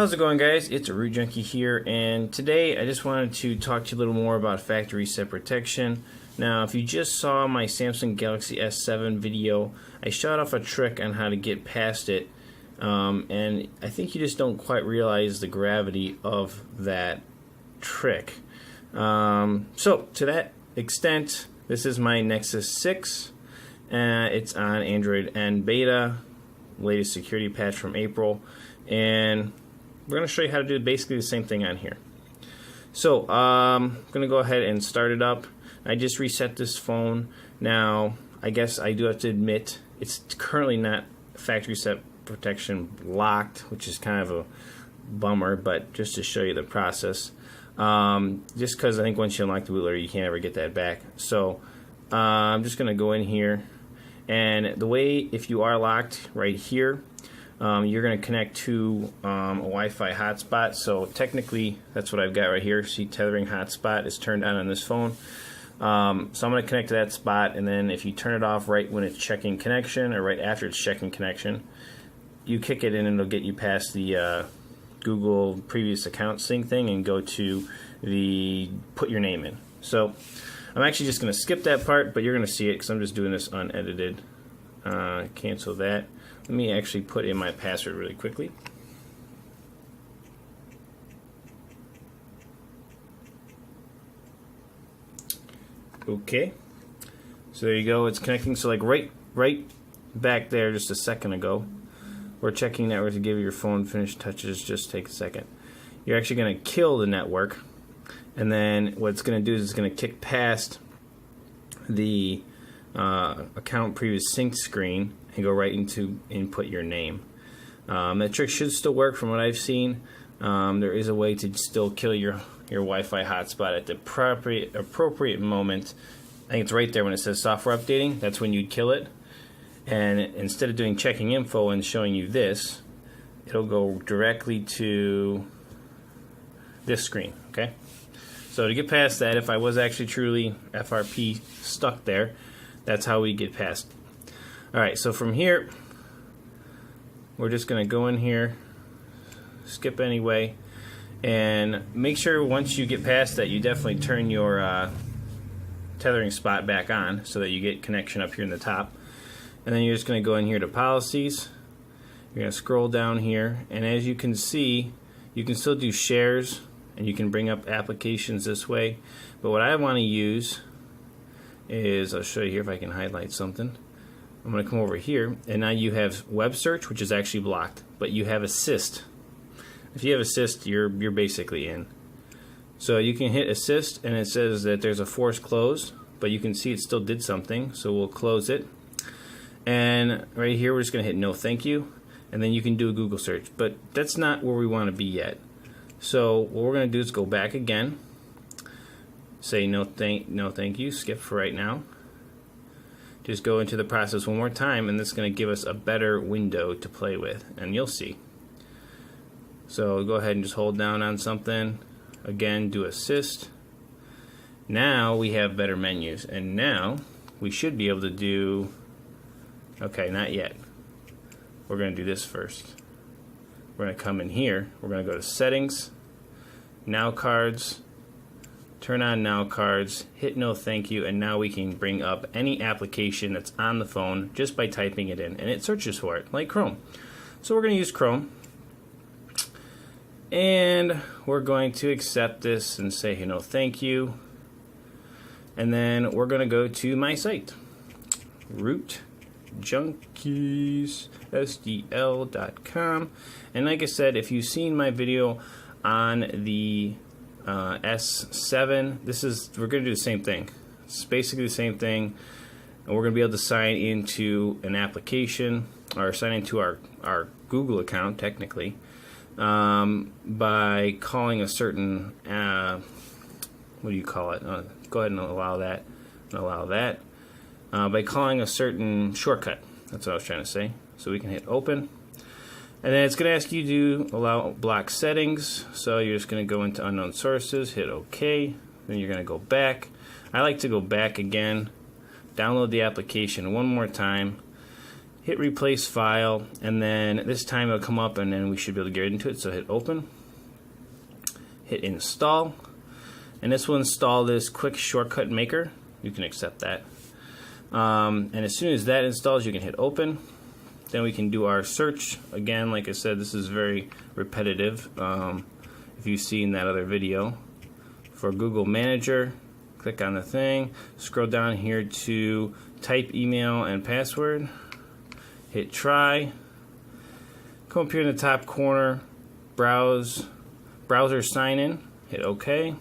How's it going, guys? It's a Root Junkie here, and today I just wanted to talk to you a little more about factory reset protection. Now, if you just saw my Samsung Galaxy S7 video, I showed off a trick on how to get past it, and I think you just don't quite realize the gravity of that trick. So, to that extent, this is my Nexus 6. It's on Android N beta, latest security patch from April, and we're going to show you how to do basically the same thing on here. So I'm going to go ahead and start it up. I just reset this phone. Now, I guess I do have to admit it's currently not factory reset protection locked, which is kind of a bummer, but just to show you the process. Just because I think once you unlock the bootloader, you can't ever get that back. So I'm just going to go in here, and the way, if you are locked right here, you're going to connect to a Wi-Fi hotspot. So technically, that's what I've got right here. See, tethering hotspot is turned on this phone. So I'm going to connect to that spot, and then if you turn it off right when it's checking connection, or right after it's checking connection, you kick it in, and it'll get you past the Google previous account sync thing and go to the put your name in. So I'm actually just going to skip that part, but you're going to see it because I'm just doing this unedited. Cancel that. Let me actually put in my password really quickly. Okay. So there you go. It's connecting. So like right back there just a second ago, we're checking network to give your phone finish touches. Just take a second. You're actually going to kill the network, and then what it's going to do is it's going to kick past the account previous sync screen and go right into input your name. That trick should still work from what I've seen. There is a way to still kill your Wi-Fi hotspot at the appropriate moment. I think it's right there when it says software updating. That's when you'd kill it. And instead of doing checking info and showing you this, it'll go directly to this screen. Okay. So to get past that, if I was actually truly FRP stuck there, that's how we get past. Alright, so from here, we're just going to go in here, skip anyway, and make sure once you get past that, you definitely turn your tethering spot back on so that you get connection up here in the top. And then you're just going to go in here to policies. You're going to scroll down here, and as you can see, you can still do shares, and you can bring up applications this way. But what I want to use is, I'll show you here if I can highlight something. I'm going to come over here, and now you have web search, which is actually blocked, but you have assist. If you have assist, you're basically in. So you can hit assist, and it says that there's a force close, but you can see it still did something, so we'll close it. And right here, we're just going to hit no thank you, and then you can do a Google search, but that's not where we want to be yet. So what we're going to do is go back again, say no thank you, skip for right now. Just go into the process one more time, and this is going to give us a better window to play with, and you'll see. So go ahead and just hold down on something. Again, do assist. Now we have better menus, and now we should be able to do, okay, not yet. We're going to do this first. We're going to come in here. We're going to go to settings, now cards, turn on now cards, hit no thank you, and now we can bring up any application that's on the phone just by typing it in, and it searches for it, like Chrome. So we're going to use Chrome, and we're going to accept this and say no thank you, and then we're going to go to my site, rootjunkies.com, and like I said, if you've seen my video on the S7, we're going to do the same thing. It's basically the same thing, and we're going to be able to sign into an application, or sign into our Google account technically, by calling a certain what do you call it? Go ahead and allow that. By calling a certain shortcut. That's what I was trying to say. So we can hit open. And then it's going to ask you to allow block settings. So you're just going to go into unknown sources, hit OK. Then you're going to go back. I like to go back again, download the application one more time, hit replace file, and then this time it'll come up and then we should be able to get into it. So hit open, hit install, and this will install this quick shortcut maker. You can accept that. And as soon as that installs, you can hit open. Then we can do our search. Again, like I said, this is very repetitive. If you've seen that other video. For Google Manager, click on the thing, scroll down here to type email and password, hit try, come up here in the top corner, browser sign in, hit OK,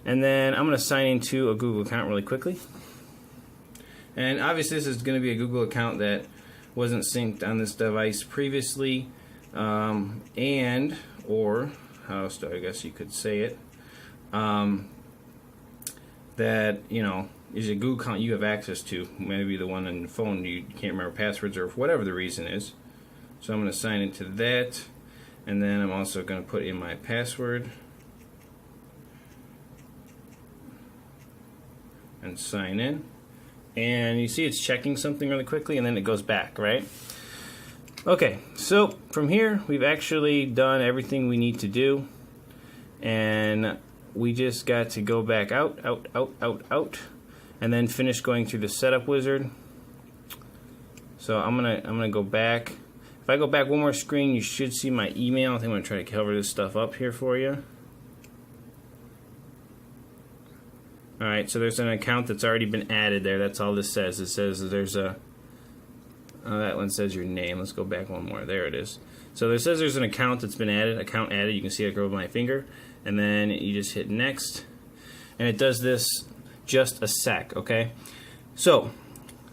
and then I'm going to sign into a Google account really quickly. And obviously this is going to be a Google account that wasn't synced on this device previously, or how else do I guess you could say it, that, you know, is a Google account you have access to, maybe the one on the phone you can't remember passwords or whatever the reason is. So I'm going to sign into that, and then I'm also going to put in my password and sign in. And you see it's checking something really quickly, and then it goes back, right? Okay, so from here we've actually done everything we need to do, and we just got to go back out, and then finish going through the setup wizard. So I'm gonna go back. If I go back one more screen, you should see my email. I think I'm gonna try to cover this stuff up here for you. Alright, so there's an account that's already been added there. That's all this says. It says there's a that one says your name. Let's go back one more. There it is. So there says there's an account that's been added. Account added. You can see it go with my finger. And then you just hit next. And it does this just a sec, okay? So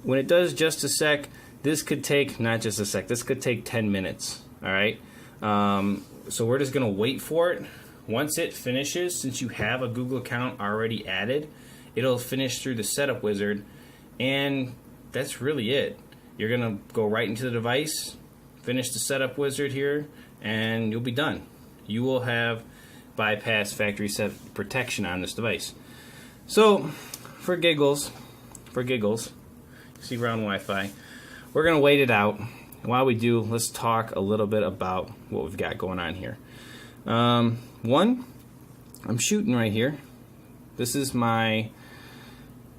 when it does just a sec, this could take not just a sec. This could take 10 minutes, alright? So we're just going to wait for it. Once it finishes, since you have a Google account already added, it'll finish through the setup wizard, and that's really it. You're going to go right into the device, finish the setup wizard here, and you'll be done. You will have bypassed factory set protection on this device. So, for giggles, see we're on Wi-Fi, we're going to wait it out. While we do, let's talk a little bit about what we've got going on here. One, I'm shooting right here. This is my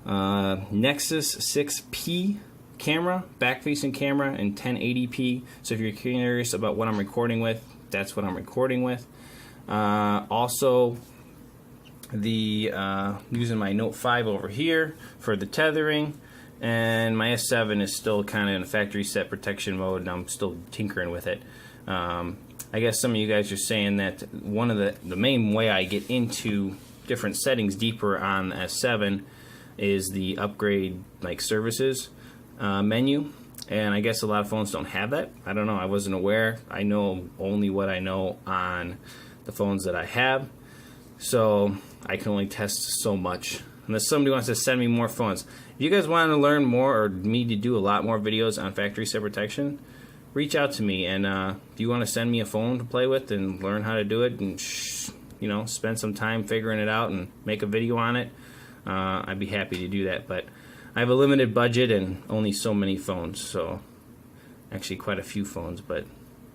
Nexus 6P camera, back-facing camera in 1080p. So if you're curious about what I'm recording with, that's what I'm recording with. Also, using my Note 5 over here for the tethering, and my S7 is still kind of in factory set protection mode, and I'm still tinkering with it. I guess some of you guys are saying that one of the main way I get into different settings deeper on S7 is the upgrade like services menu, and I guess a lot of phones don't have that. I don't know, I wasn't aware. I know only what I know on the phones that I have, so I can only test so much unless somebody wants to send me more phones. If you guys want to learn more or me to do a lot more videos on factory set protection, reach out to me, and if you want to send me a phone to play with and learn how to do it and you know, spend some time figuring it out and make a video on it, I'd be happy to do that. But I have a limited budget and only so many phones, so actually quite a few phones, but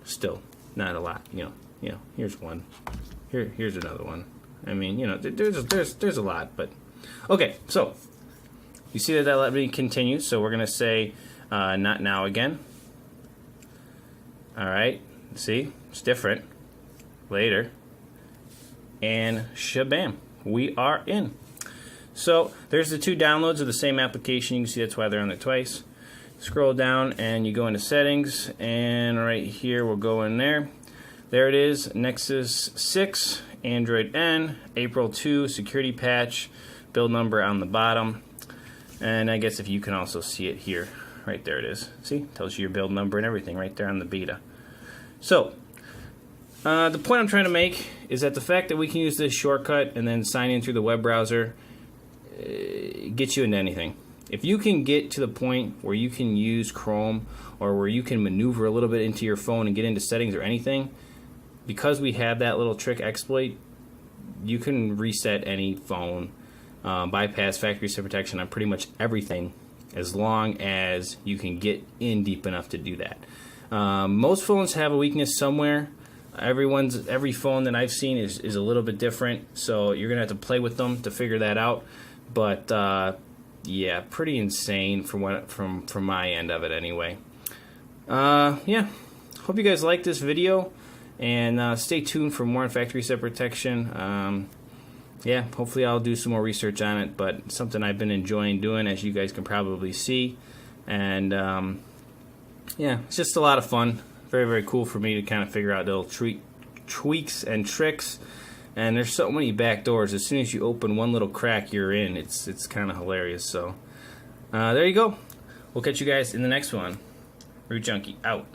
still not a lot. You know, here's one, here's another one. I mean, you know, there's a lot, but okay. So you see that let me continue. So we're gonna say not now again. All right, see, it's different. Later, and shabam, we are in. So there's the two downloads of the same application. You can see that's why they're on there twice. Scroll down and you go into settings, and right here we'll go in there. There it is, Nexus 6, Android N, April 2, security patch, build number on the bottom. And I guess if you can also see it here, right there it is. See, tells you your build number and everything right there on the beta. So, the point I'm trying to make is that the fact that we can use this shortcut and then sign in through the web browser gets you into anything. If you can get to the point where you can use Chrome or where you can maneuver a little bit into your phone and get into settings or anything, because we have that little trick exploit, you can reset any phone, bypass factory set protection on pretty much everything, as long as you can get in deep enough to do that. Most phones have a weakness somewhere. Every phone that I've seen is a little bit different, so you're gonna have to play with them to figure that out. But yeah, pretty insane from my end of it anyway. Yeah, hope you guys like this video, and stay tuned for more on factory set protection. Yeah, hopefully I'll do some more research on it, but it's something I've been enjoying doing, as you guys can probably see. And yeah, it's just a lot of fun. Very, very cool for me to kind of figure out little tweaks and tricks. And there's so many back doors. As soon as you open one little crack, you're in. It's kind of hilarious. So there you go. We'll catch you guys in the next one. Root Junkie out.